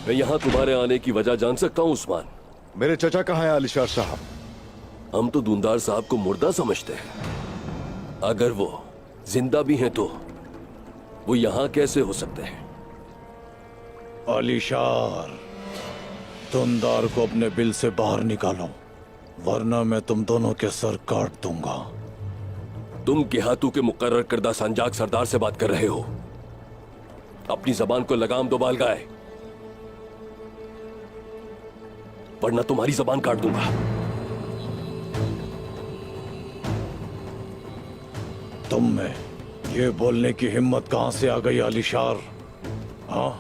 मैं यहाँ तुम्हारे आने की वजह जान सकता हूँ उस्मान? मेरे चचा कहाँ हैं आलिशार साहब? हम तो दूनदार साहब को मुर्दा समझते हैं। अगर वो जिंदा भी हैं तो वो यहाँ कैसे हो सकते हैं? आलिशार, दुनदार को अपने बिल से बाहर निकालो, वरना मैं तुम दोनों के सर काट दूंगा। तुम गेहातू के मुकर्रर करदा संजाक सरदार से बात कर रहे हो। अपनी जबान को लगाम दो बालगाय, वरना तुम्हारी जबान काट दूंगा। तुम में ये बोलने की हिम्मत कहां से आ गई आलिशार? हाँ,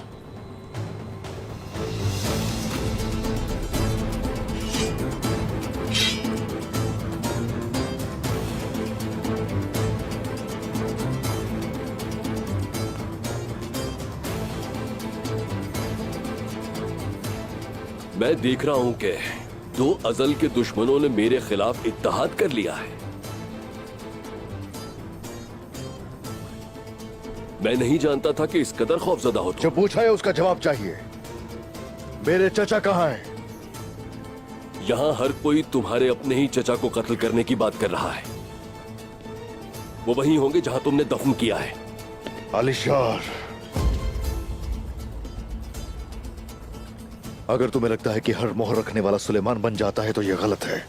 मैं देख रहा हूं कि दो अजल के दुश्मनों ने मेरे खिलाफ इत्तेहाद कर लिया है। मैं नहीं जानता था कि इस कदर खौफजदा हो जो पूछा है उसका जवाब चाहिए। मेरे चचा कहाँ हैं? यहां हर कोई तुम्हारे अपने ही चचा को कत्ल करने की बात कर रहा है। वो वहीं होंगे जहां तुमने दफन किया है। आलिशार, अगर तुम्हें लगता है कि हर मोहर रखने वाला सुलेमान बन जाता है तो यह गलत है।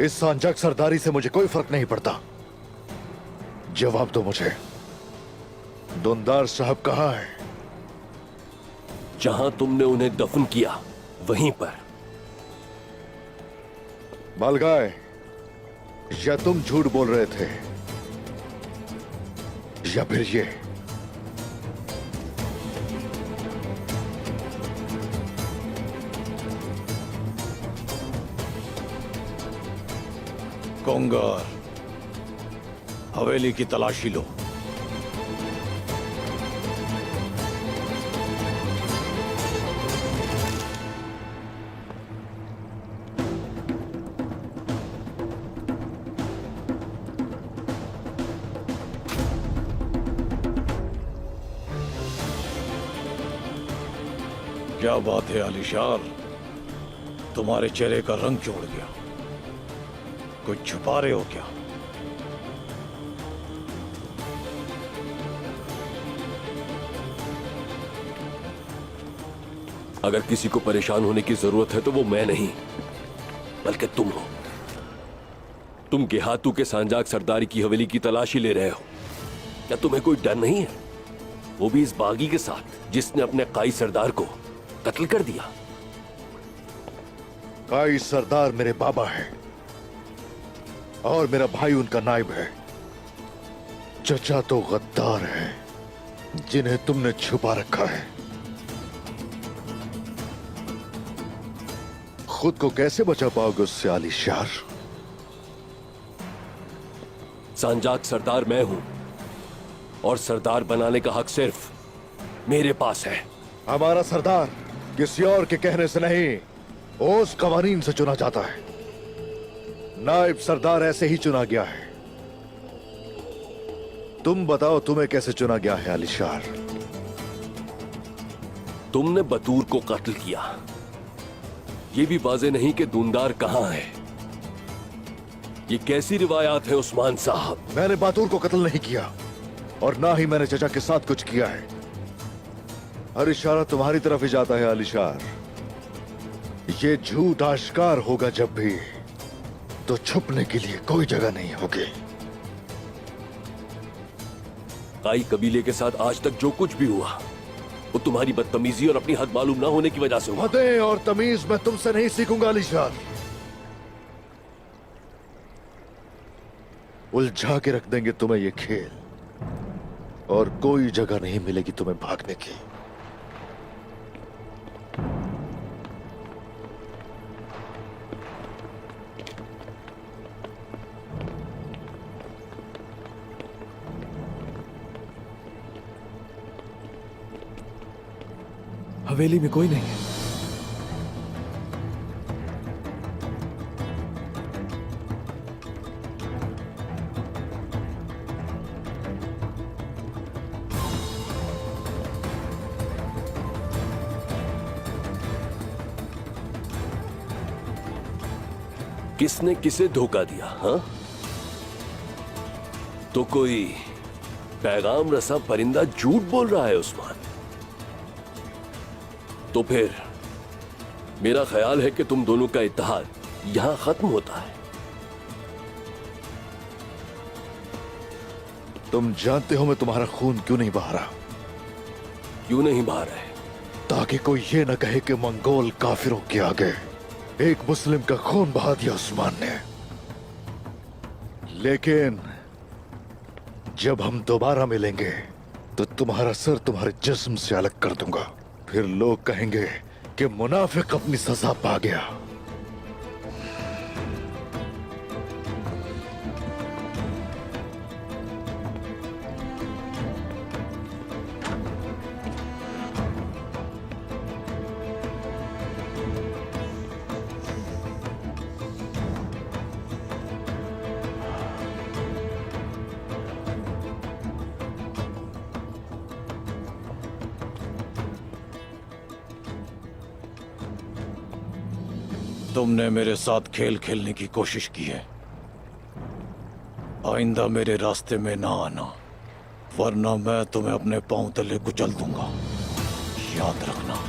इस सांजक सरदारी से मुझे कोई फर्क नहीं पड़ता। जवाब दो मुझे, दुनदार साहब कहाँ है? जहां तुमने उन्हें दफन किया वहीं पर। बालगाय, या तुम झूठ बोल रहे थे या फिर ये? कोंगार, हवेली की तलाशी लो। क्या बात है आलिशार, तुम्हारे चेहरे का रंग क्यों उड़ गया? कुछ छुपा रहे हो क्या? अगर किसी को परेशान होने की जरूरत है तो वो मैं नहीं बल्कि तुम हो। तुम गेहातू के सांजाक सरदारी की हवेली की तलाशी ले रहे हो। क्या तुम्हें कोई डर नहीं है? वो भी इस बागी के साथ जिसने अपने काई सरदार को कत्ल कर दिया। काई सरदार मेरे बाबा है और मेरा भाई उनका नायब है। चचा तो गद्दार है जिन्हें तुमने छुपा रखा है। खुद को कैसे बचा पाओगे उससे आलिशार? सांजाक सरदार मैं हूं और सरदार बनाने का हक सिर्फ मेरे पास है। हमारा सरदार किसी और के कहने से नहीं, उस कवानीन से चुना जाता है। नायब सरदार ऐसे ही चुना गया है। तुम बताओ तुम्हें कैसे चुना गया है आलिशार? तुमने बतूर को कत्ल किया, ये भी वाज़ेह नहीं कि दूनदार कहां है। ये कैसी रिवायात है उस्मान साहब? मैंने बातूर को कत्ल नहीं किया और ना ही मैंने चचा के साथ कुछ किया है। हर इशारा तुम्हारी तरफ ही जाता है आलिशार। ये झूठ आश्कार होगा जब भी, तो छुपने के लिए कोई जगह नहीं होगी। काई कबीले के साथ आज तक जो कुछ भी हुआ वो तुम्हारी बदतमीजी और अपनी हद मालूम ना होने की वजह से हुआ। हदें और तमीज मैं तुमसे नहीं सीखूंगा आलिशार। उलझा के रख देंगे तुम्हें ये खेल और कोई जगह नहीं मिलेगी तुम्हें भागने की। हवेली में कोई नहीं है। किसने किसे धोखा दिया? हाँ, तो कोई पैगाम रसा परिंदा झूठ बोल रहा है उस्मान। तो फिर मेरा ख्याल है कि तुम दोनों का इत्तेहाद यहां खत्म होता है। तुम जानते हो मैं तुम्हारा खून क्यों नहीं बहा रहा? क्यों नहीं बहा रहे? ताकि कोई ये न कहे कि मंगोल काफिरों के आगे एक मुस्लिम का खून बहा दिया उस्मान ने। लेकिन जब हम दोबारा मिलेंगे तो तुम्हारा सर तुम्हारे जिस्म से अलग कर दूंगा। फिर लोग कहेंगे कि मुनाफिक अपनी सजा पा गया। तुमने मेरे साथ खेल खेलने की कोशिश की है। आइंदा मेरे रास्ते में ना आना, वरना मैं तुम्हें अपने पांव तले कुचल दूंगा। याद रखना।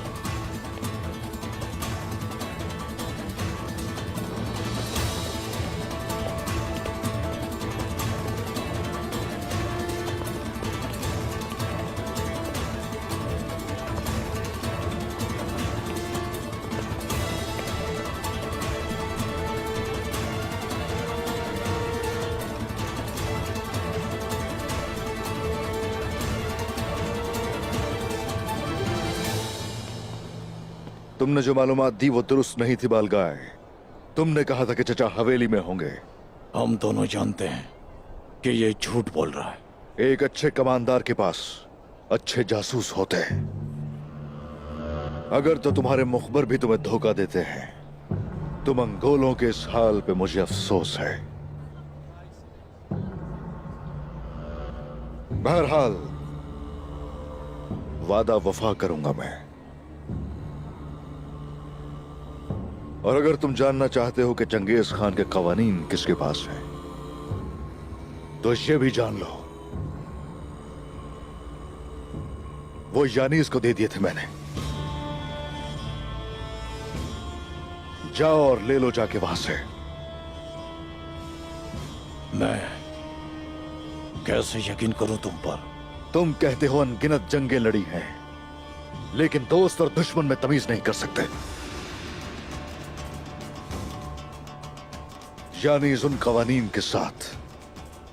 तुमने जो मालूमात दी वो दुरुस्त नहीं थी बालगाय। तुमने कहा था कि चचा हवेली में होंगे। हम दोनों जानते हैं कि ये झूठ बोल रहा है। एक अच्छे कमांडर के पास अच्छे जासूस होते हैं। अगर तो तुम्हारे मुखबर भी तुम्हें धोखा देते हैं तो मंगोलों के इस हाल पे मुझे अफसोस है। बहरहाल वादा वफा करूंगा मैं। और अगर तुम जानना चाहते हो कि चंगेज खान के कवानीन किसके पास हैं, तो ये भी जान लो वो यानीस को दे दिए थे मैंने। जाओ और ले लो जाके वहां से। मैं कैसे यकीन करूं तुम पर? तुम कहते हो अनगिनत जंगें लड़ी हैं, लेकिन दोस्त और दुश्मन में तमीज नहीं कर सकते। यानीस उन कवानीन के साथ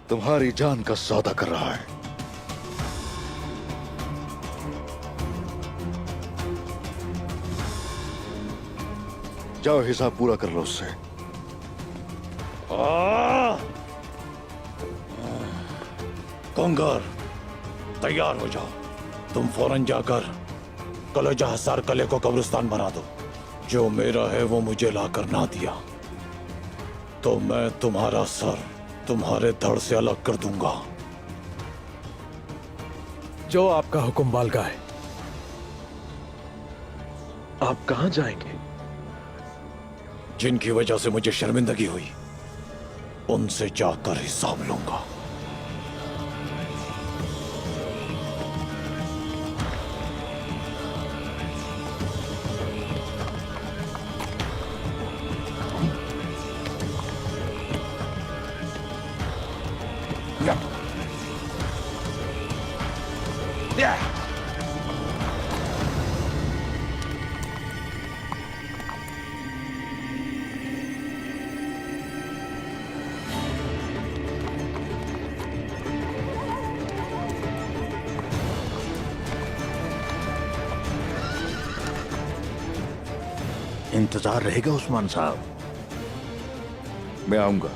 तुम्हारी जान का सौदा कर रहा है। जाओ हिसाब पूरा कर लो उससे। कंगार, तैयार हो जाओ। तुम फौरन जाकर कलेजा हसार कले को कब्रिस्तान बना दो। जो मेरा है वो मुझे लाकर ना दिया तो मैं तुम्हारा सर तुम्हारे धड़ से अलग कर दूंगा। जो आपका हुक्म बालगाय। आप कहां जाएंगे? जिनकी वजह से मुझे शर्मिंदगी हुई उनसे जाकर हिसाब लूंगा। इंतजार रहेगा उस्मान साहब। मैं आऊंगा।